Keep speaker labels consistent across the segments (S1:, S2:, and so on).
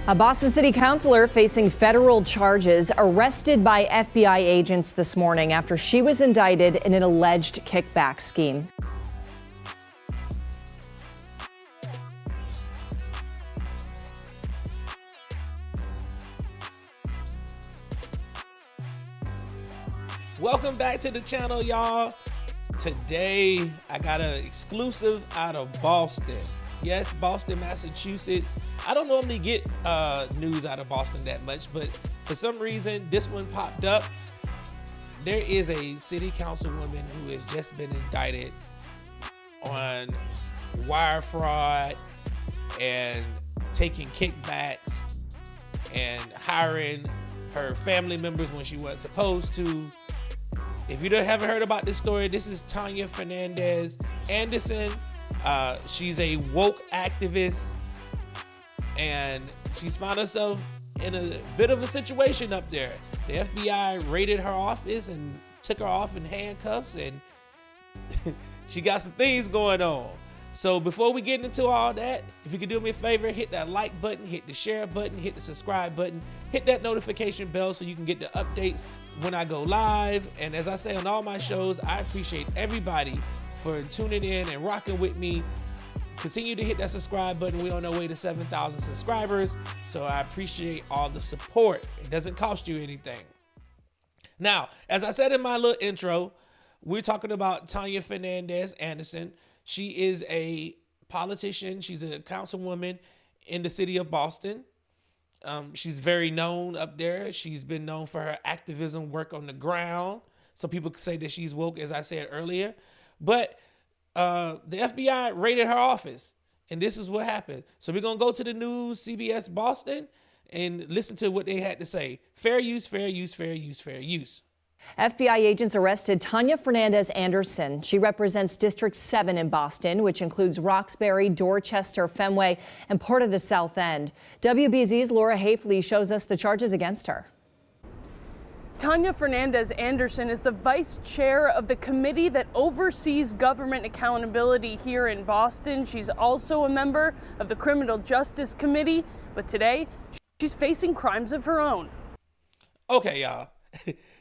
S1: A Boston City councilor facing federal charges arrested by FBI agents this morning after she was indicted in an alleged kickback scheme.
S2: Welcome back to the channel, y'all. Today, I got an exclusive out of Boston. Yes, Boston, Massachusetts. I don't normally get news out of Boston that much, but for some reason, this one popped up. There is a city councilwoman who has just been indicted on wire fraud and taking kickbacks and hiring her family members when she wasn't supposed to. If you haven't heard about this story, this is Tania Fernandes Anderson. She's a woke activist, and she's found herself in a bit of a situation up there. The FBI raided her office and took her off in handcuffs, and she got some things going on. So before we get into all that, if you could do me a favor, hit that like button, hit the share button, hit the subscribe button, hit that notification bell so you can get the updates when I go live. And as I say on all my shows, I appreciate everybody for tuning in and rocking with me. Continue to hit that subscribe button. We're on our way to 7,000 subscribers. So I appreciate all the support. It doesn't cost you anything. Now, as I said in my little intro, we're talking about Tania Fernandes Anderson. She is a politician. She's a councilwoman in the city of Boston. She's very known up there. She's been known for her activism work on the ground. Some people say that she's woke, as I said earlier. But the FBI raided her office, and this is what happened. So we're going to go to the news, CBS Boston, and listen to what they had to say. Fair use, fair use, fair use, fair use.
S1: FBI agents arrested Tania Fernandes Anderson. She represents District 7 in Boston, which includes Roxbury, Dorchester, Fenway, and part of the South End. WBZ's Laura Hafley shows us the charges against her.
S3: Tania Fernandes Anderson is the vice chair of the committee that oversees government accountability here in Boston. She's also a member of the Criminal Justice Committee, but today she's facing crimes of her own.
S2: Okay, y'all.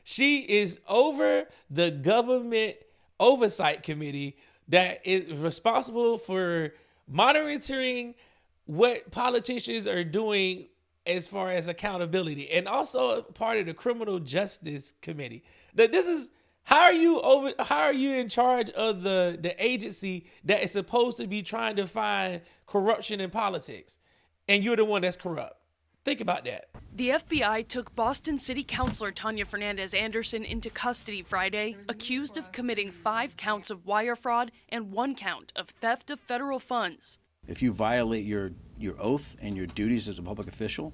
S2: She is over the government oversight committee that is responsible for monitoring what politicians are doing as far as accountability, and also part of the Criminal Justice Committee. This is how are you in charge of the agency that is supposed to be trying to find corruption in politics, and you're the one that's corrupt? Think about that.
S3: The FBI took Boston City Councilor Tania Fernandes Anderson into custody Friday, accused of committing 5 counts of wire fraud and 1 count of theft of federal funds.
S4: If you violate your oath and your duties as a public official,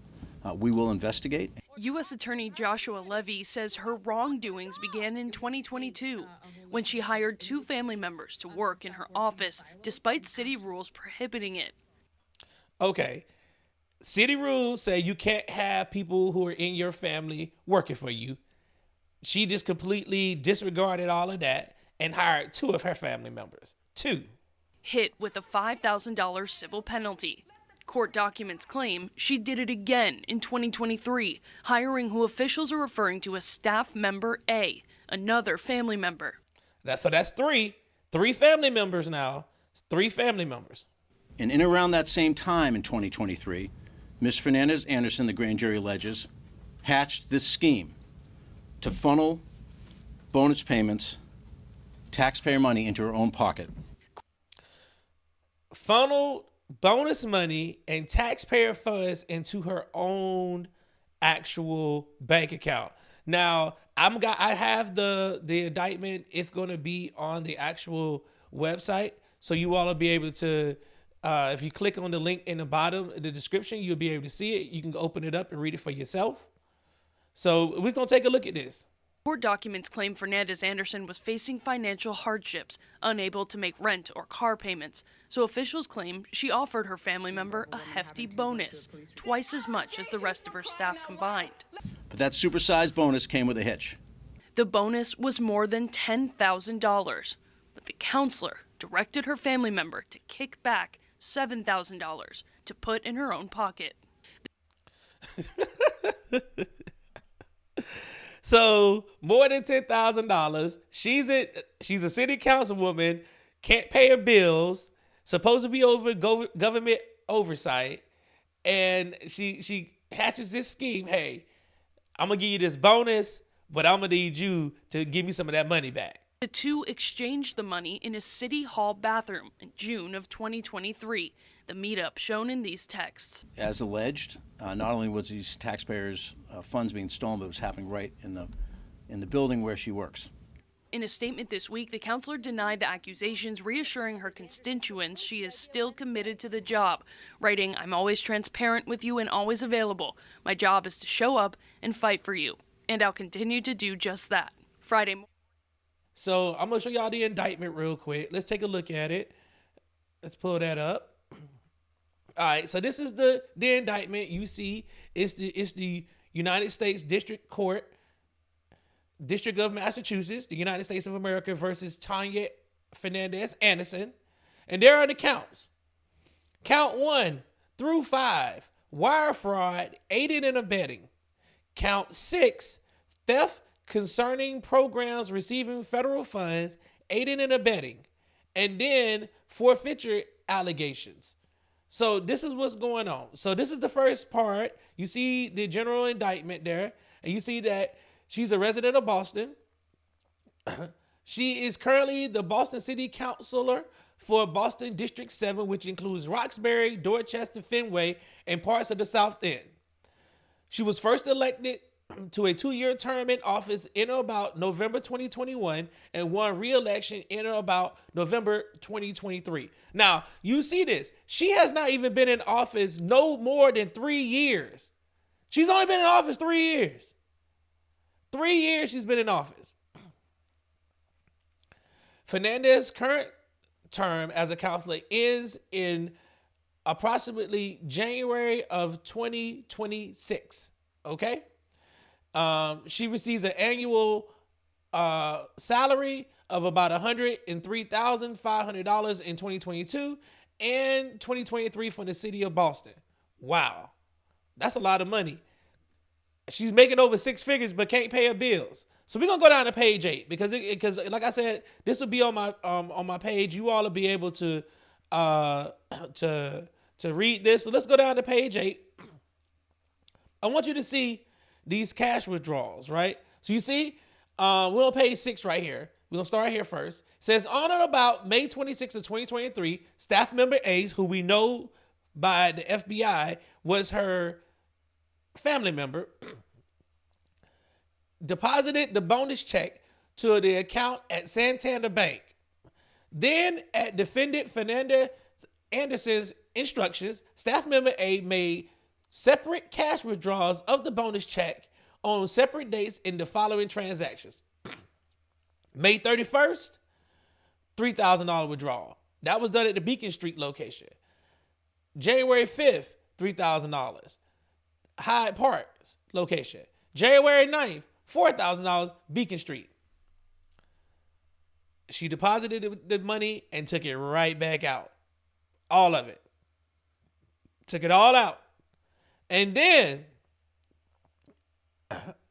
S4: we will investigate.
S3: U.S. Attorney Joshua Levy says her wrongdoings began in 2022 when she hired 2 family members to work in her office despite city rules prohibiting it.
S2: Okay. City rules say you can't have people who are in your family working for you. She just completely disregarded all of that and hired 2 of her family members. 2.
S3: Hit with a $5,000 civil penalty. Court documents claim she did it again in 2023, hiring who officials are referring to as staff member A, another family member.
S2: So that's 3 family members now. 3 family members.
S4: And in around that same time in 2023, Ms. Fernandes Anderson, the grand jury alleges, hatched this scheme to funnel bonus payments, taxpayer money into her own pocket.
S2: Funneled bonus money and taxpayer funds into her own actual bank account. Now, I have the indictment. It's going to be on the actual website, so you all will be able to. If you click on the link in the bottom of the description, you'll be able to see it. You can open it up and read it for yourself. So we're going to take a look at this.
S3: Court documents claim Fernandes Anderson was facing financial hardships, unable to make rent or car payments. So officials claim she offered her family member a hefty bonus, twice as much as the rest of her staff combined.
S4: But that supersized bonus came with a hitch.
S3: The bonus was more than $10,000, but the counselor directed her family member to kick back $7,000 to put in her own pocket.
S2: So more than $10,000. She's a city councilwoman, can't pay her bills, supposed to be over government oversight, and she hatches this scheme. Hey, I'm gonna give you this bonus, but I'm gonna need you to give me some of that money back.
S3: The two exchanged the money in a city hall bathroom in June of 2023. The meetup shown in these texts.
S4: As alleged, not only was these taxpayers' funds being stolen, but it was happening right in the building where she works.
S3: In a statement this week, the councilor denied the accusations, reassuring her constituents she is still committed to the job, writing, "I'm always transparent with you and always available. My job is to show up and fight for you, and I'll continue to do just that." Friday morning.
S2: So I'm gonna show y'all the indictment real quick. Let's take a look at it. Let's pull that up. All right, so this is the indictment. You see, it's the United States District Court, District of Massachusetts, the United States of America versus Tania Fernandes Anderson. And there are the counts. Count 1 through 5, wire fraud, aiding and abetting. Count 6, theft concerning programs receiving federal funds, aiding and abetting. And then forfeiture allegations. So this is what's going on. So this is the first part. You see the general indictment there, and you see that she's a resident of Boston. She is currently the Boston City Councilor for Boston District 7, which includes Roxbury, Dorchester, Fenway, and parts of the South End. She was first elected to a 2-year term in office in or about November 2021 and won re-election in or about November 2023. Now, you see this. She has not even been in office no more than 3 years. She's only been in office 3 years. 3 years she's been in office. Fernandes' current term as a councilor ends in approximately January of 2026. Okay? She receives an annual salary of about $103,500 in 2022 and 2023 from the city of Boston. Wow. That's a lot of money. She's making over 6 figures but can't pay her bills. So we're going to go down to page 8 because like I said, this will be on my page. You all will be able to read this. So let's go down to page 8. I want you to see these cash withdrawals, right? So you see, we're on page 6 right here. We're going to start here first. It says, on or about May 26th of 2023, staff member A, who we know by the FBI was her family member, deposited the bonus check to the account at Santander Bank. Then, at defendant Fernandes Anderson's instructions, staff member A made separate cash withdrawals of the bonus check on separate dates in the following transactions. May 31st, $3,000 withdrawal. That was done at the Beacon Street location. January 5th, $3,000. Hyde Park location. January 9th, $4,000, Beacon Street. She deposited the money and took it right back out. All of it. Took it all out. And then,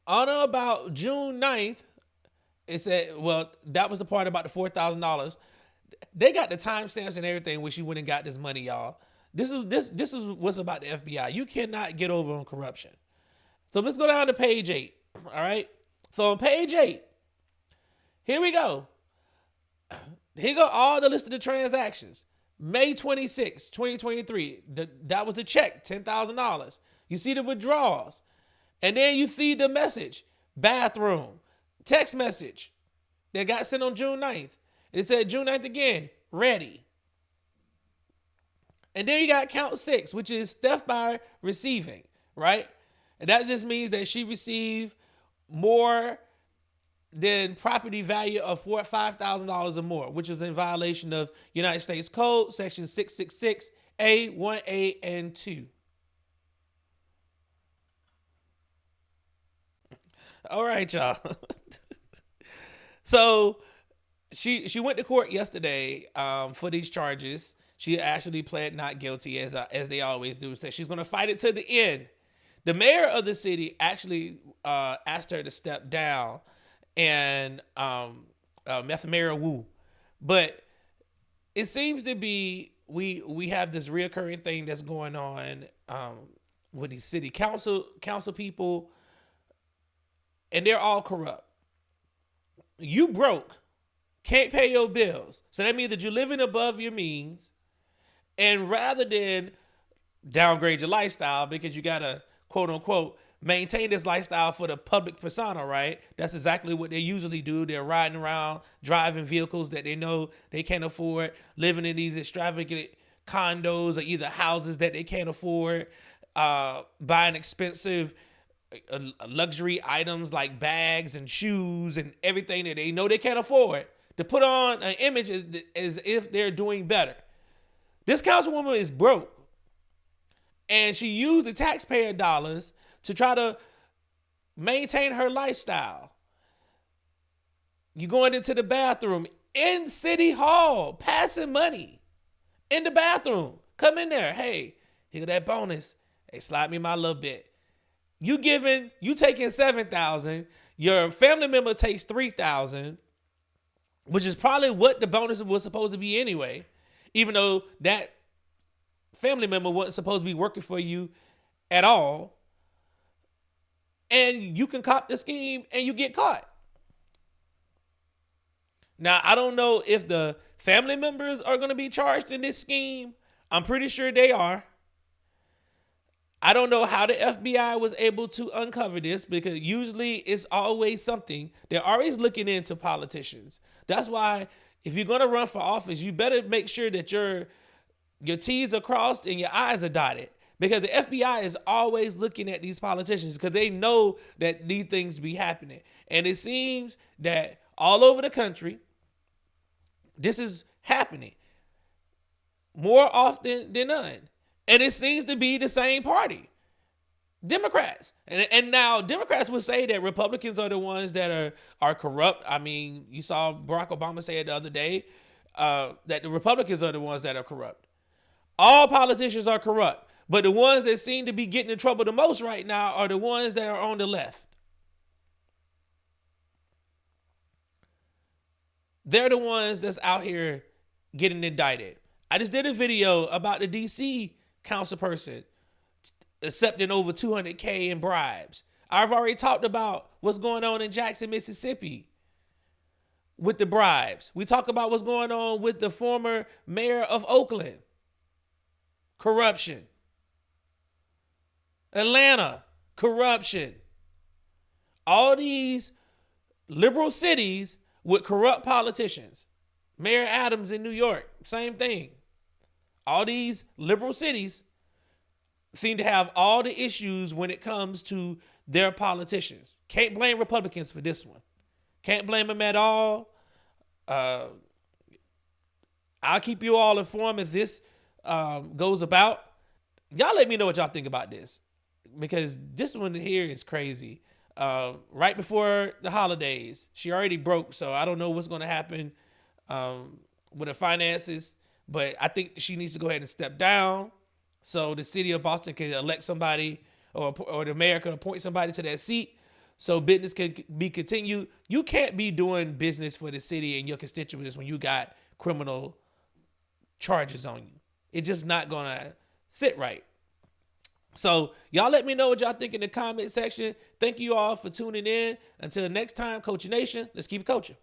S2: on or about June 9th, it said, well, that was the part about the $4,000. They got the timestamps and everything where she went and got this money, y'all. This is what's about the FBI. You cannot get over on corruption. So let's go down to page 8. All right. So on page 8, here we go. Here go all the list of the transactions. May 26, 2023. That was the check, $10,000. You see the withdrawals. And then you see the message, bathroom, text message that got sent on June 9th. It said June 9th again, ready. And then you got count 6, which is theft by receiving, right? And that just means that she received more than property value of $5,000 or more, which is in violation of United States Code, Section 666A, 1A, and 2. All right, y'all. So she went to court yesterday for these charges. She actually pled not guilty, as they always do. So she's going to fight it to the end. The mayor of the city actually asked her to step down, and Mayor Wu. But it seems to be we have this reoccurring thing that's going on with these city council people, and they're all corrupt. You broke, can't pay your bills, so that means that you're living above your means, and rather than downgrade your lifestyle because you gotta quote unquote maintain this lifestyle for the public persona, right? That's exactly what they usually do. They're riding around, driving vehicles that they know they can't afford, living in these extravagant condos or either houses that they can't afford, buying expensive luxury items like bags and shoes and everything that they know they can't afford to put on an image as if they're doing better. This councilwoman is broke, and she used the taxpayer dollars to try to maintain her lifestyle. You going into the bathroom in City Hall, passing money in the bathroom. Come in there. Hey, here that bonus. Hey, slide me my little bit. You taking $7,000. Your family member takes $3,000, which is probably what the bonus was supposed to be anyway, even though that family member wasn't supposed to be working for you at all. And you can cop the scheme and you get caught. Now, I don't know if the family members are going to be charged in this scheme. I'm pretty sure they are. I don't know how the FBI was able to uncover this, because usually it's always something. They're always looking into politicians. That's why if you're going to run for office, you better make sure that your T's are crossed and your I's are dotted. Because the FBI is always looking at these politicians because they know that these things be happening. And it seems that all over the country, this is happening more often than none. And it seems to be the same party, Democrats. And now Democrats would say that Republicans are the ones that are corrupt. I mean, you saw Barack Obama say it the other day, that the Republicans are the ones that are corrupt. All politicians are corrupt. But the ones that seem to be getting in trouble the most right now are the ones that are on the left. They're the ones that's out here getting indicted. I just did a video about the DC council person accepting over $200K in bribes. I've already talked about what's going on in Jackson, Mississippi with the bribes. We talk about what's going on with the former mayor of Oakland. Corruption. Atlanta, corruption. All these liberal cities with corrupt politicians. Mayor Adams in New York, same thing. All these liberal cities seem to have all the issues when it comes to their politicians. Can't blame Republicans for this one. Can't blame them at all. I'll keep you all informed as this goes about. Y'all let me know what y'all think about this, because this one here is crazy. Right before the holidays, she already broke, so I don't know what's going to happen with her finances, but I think she needs to go ahead and step down so the city of Boston can elect somebody, or the mayor can appoint somebody to that seat so business can be continued. You can't be doing business for the city and your constituents when you got criminal charges on you. It's just not going to sit right. So y'all let me know what y'all think in the comment section. Thank you all for tuning in. Until next time, Coach Nation, let's keep it coaching.